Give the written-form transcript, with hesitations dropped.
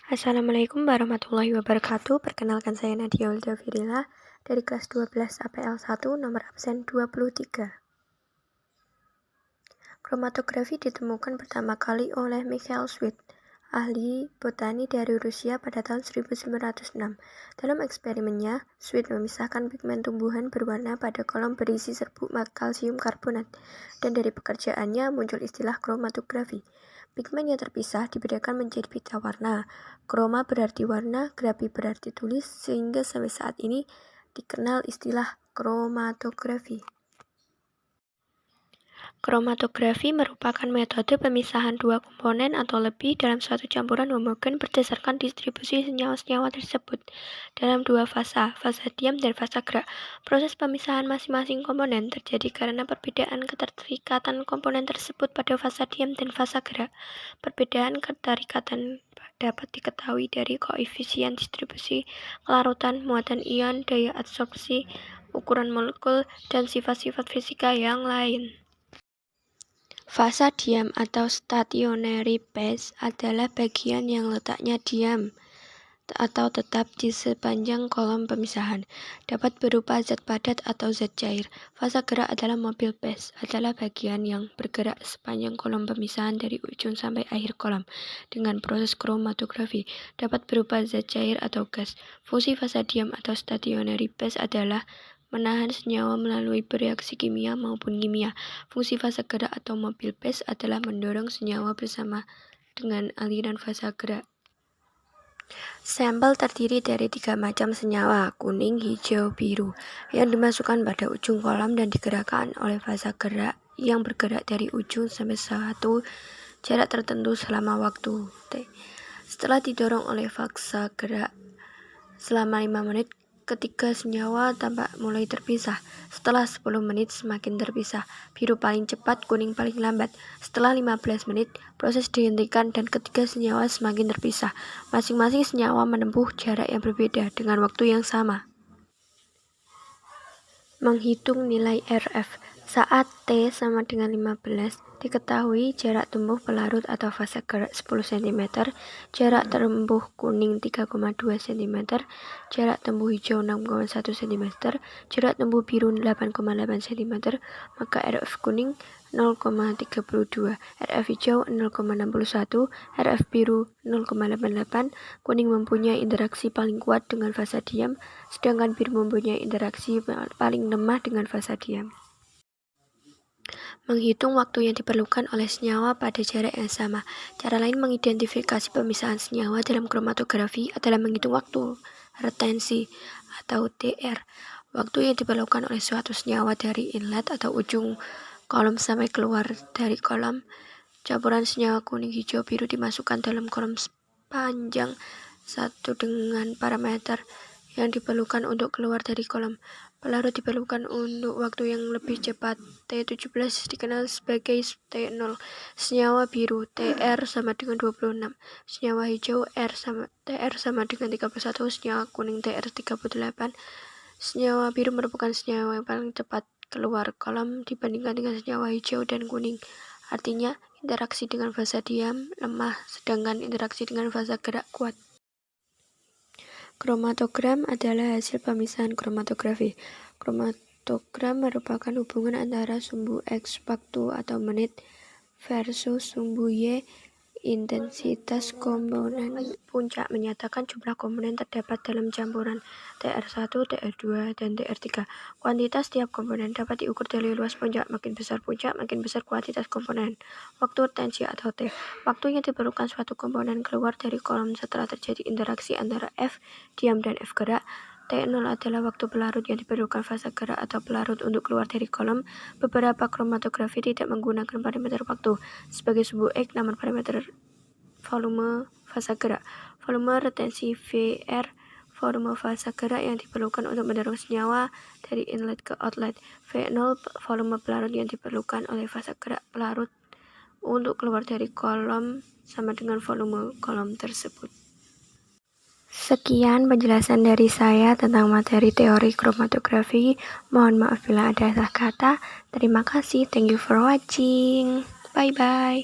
Assalamualaikum warahmatullahi wabarakatuh. Perkenalkan saya Nadia Ulda Firila dari kelas 12 APL 1 nomor absen 23. Kromatografi ditemukan pertama kali oleh Michael Sweet, ahli botani dari Rusia pada tahun 1906. Dalam eksperimennya, Sweet memisahkan pigmen tumbuhan berwarna pada kolom berisi serbuk kalsium karbonat, dan dari pekerjaannya muncul istilah kromatografi. Pigmen yang terpisah dibedakan menjadi pita warna. Kroma berarti warna, grafi berarti tulis, sehingga sampai saat ini dikenal istilah kromatografi. Kromatografi merupakan metode pemisahan dua komponen atau lebih dalam suatu campuran homogen berdasarkan distribusi senyawa-senyawa tersebut dalam dua fasa diam dan fasa gerak. Proses pemisahan masing-masing komponen terjadi karena perbedaan keterikatan komponen tersebut pada fasa diam dan fasa gerak. Perbedaan keterikatan dapat diketahui dari koefisien distribusi, kelarutan, muatan ion, daya adsorpsi, ukuran molekul, dan sifat-sifat fisika yang lain. Fasa diam atau stationary phase adalah bagian yang letaknya diam atau tetap di sepanjang kolom pemisahan, dapat berupa zat padat atau zat cair. Fasa gerak adalah mobile phase, adalah bagian yang bergerak sepanjang kolom pemisahan dari ujung sampai akhir kolom dengan proses kromatografi, dapat berupa zat cair atau gas. Fungsi fasa diam atau stationary phase adalah menahan senyawa melalui bereaksi kimia maupun kimia. Fungsi fasa gerak atau mobile phase adalah mendorong senyawa bersama dengan aliran fasa gerak. Sampel terdiri dari 3 macam senyawa, kuning, hijau, biru, yang dimasukkan pada ujung kolom dan digerakkan oleh fasa gerak yang bergerak dari ujung sampai satu jarak tertentu selama waktu T. Setelah didorong oleh fasa gerak selama 5 menit, ketiga senyawa tampak mulai terpisah. Setelah 10 menit semakin terpisah, biru paling cepat, kuning paling lambat. Setelah 15 menit, proses dihentikan dan ketiga senyawa semakin terpisah. Masing-masing senyawa menempuh jarak yang berbeda dengan waktu yang sama. Menghitung nilai RF saat T sama dengan 15, diketahui jarak tempuh pelarut atau fasa gerak 10 cm, jarak tempuh kuning 3,2 cm, jarak tempuh hijau 6,1 cm, jarak tempuh biru 8,8 cm, maka RF kuning 0,32, RF hijau 0,61, RF biru 0,88. Kuning mempunyai interaksi paling kuat dengan fasa diam, sedangkan biru mempunyai interaksi paling lemah dengan fasa diam. Menghitung waktu yang diperlukan oleh senyawa pada jarak yang sama. Cara lain mengidentifikasi pemisahan senyawa dalam kromatografi adalah menghitung waktu retensi atau TR. Waktu yang diperlukan oleh suatu senyawa dari inlet atau ujung kolom sampai keluar dari kolom. Campuran senyawa kuning, hijau, biru dimasukkan dalam kolom sepanjang satu dengan parameter yang diperlukan untuk keluar dari kolom. Pelarut diperlukan untuk waktu yang lebih cepat. T17 dikenal sebagai T0. Senyawa biru TR sama dengan 26. Senyawa hijau TR sama dengan 31. Senyawa kuning TR 38. Senyawa biru merupakan senyawa yang paling cepat keluar kolom dibandingkan dengan senyawa hijau dan kuning. Artinya, interaksi dengan fasa diam lemah, sedangkan interaksi dengan fasa gerak kuat. Kromatogram adalah hasil pemisahan kromatografi. Kromatogram merupakan hubungan antara sumbu X waktu atau menit versus sumbu Y intensitas komponen. Puncak menyatakan jumlah komponen terdapat dalam campuran TR1, TR2, dan TR3. Kuantitas tiap komponen dapat diukur dari luas puncak. Makin besar puncak, makin besar kuantitas komponen. Waktu retensi atau T. Waktu yang diperlukan suatu komponen keluar dari kolom setelah terjadi interaksi antara F diam dan F gerak. T0 adalah waktu pelarut yang diperlukan fasa gerak atau pelarut untuk keluar dari kolom. Beberapa kromatografi tidak menggunakan parameter waktu sebagai sumbu X, namun parameter volume fasa gerak. Volume retensi VR, volume fasa gerak yang diperlukan untuk mendorong senyawa dari inlet ke outlet. V0, volume pelarut yang diperlukan oleh fasa gerak pelarut untuk keluar dari kolom sama dengan volume kolom tersebut. Sekian penjelasan dari saya tentang materi teori kromatografi. Mohon maaf bila ada salah kata. Terima kasih. Thank you for watching. Bye-bye.